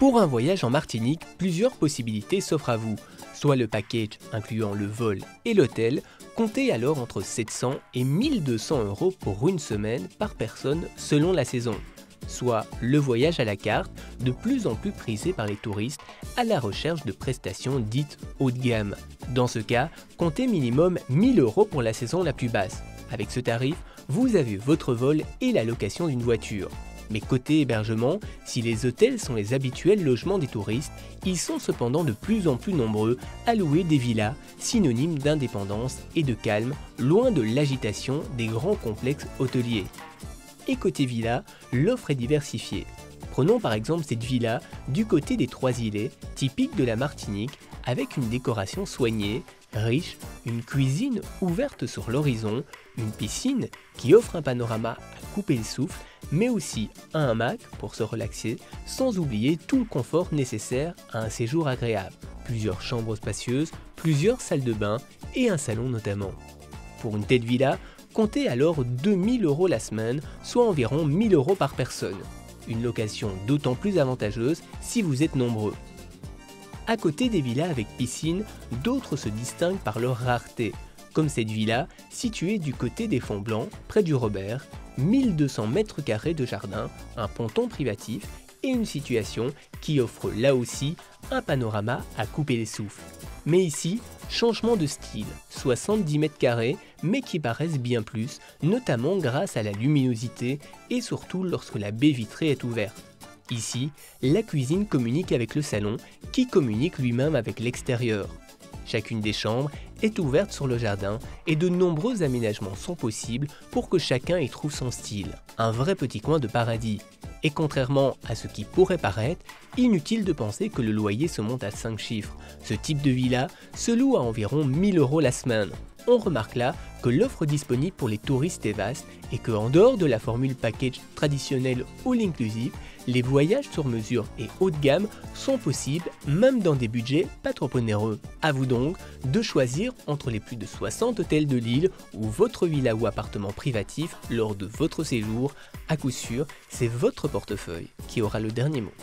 Pour un voyage en Martinique, plusieurs possibilités s'offrent à vous. Soit le package incluant le vol et l'hôtel, comptez alors entre 700 et 1200 € pour une semaine par personne selon la saison. Soit le voyage à la carte, de plus en plus prisé par les touristes à la recherche de prestations dites haut de gamme. Dans ce cas, comptez minimum 1000 € pour la saison la plus basse. Avec ce tarif, vous avez votre vol et la location d'une voiture. Mais côté hébergement, si les hôtels sont les habituels logements des touristes, ils sont cependant de plus en plus nombreux à louer des villas, synonymes d'indépendance et de calme, loin de l'agitation des grands complexes hôteliers. Et côté villa, l'offre est diversifiée. Prenons par exemple cette villa du côté des Trois-Îlets, typique de la Martinique, avec une décoration soignée, riche, une cuisine ouverte sur l'horizon, une piscine qui offre un panorama à couper le souffle, mais aussi un hamac pour se relaxer, sans oublier tout le confort nécessaire à un séjour agréable. Plusieurs chambres spacieuses, plusieurs salles de bain et un salon notamment. Pour une telle villa, comptez alors 2000 € la semaine, soit environ 1000 € par personne. Une location d'autant plus avantageuse si vous êtes nombreux. À côté des villas avec piscine, d'autres se distinguent par leur rareté, comme cette villa située du côté des Fonds Blancs, près du Robert, 1200 m² de jardin, un ponton privatif et une situation qui offre là aussi un panorama à couper les souffles. Mais ici, changement de style, 70 m², mais qui paraissent bien plus, notamment grâce à la luminosité et surtout lorsque la baie vitrée est ouverte. Ici, la cuisine communique avec le salon, qui communique lui-même avec l'extérieur. Chacune des chambres est ouverte sur le jardin et de nombreux aménagements sont possibles pour que chacun y trouve son style. Un vrai petit coin de paradis. Et contrairement à ce qui pourrait paraître, inutile de penser que le loyer se monte à 5 chiffres. Ce type de villa se loue à environ 1000 € la semaine. On remarque là que l'offre disponible pour les touristes est vaste et qu'en dehors de la formule package traditionnelle all inclusive, les voyages sur mesure et haut de gamme sont possibles même dans des budgets pas trop onéreux. À vous donc de choisir entre les plus de 60 hôtels de l'île ou votre villa ou appartement privatif lors de votre séjour. À coup sûr, c'est votre portefeuille qui aura le dernier mot.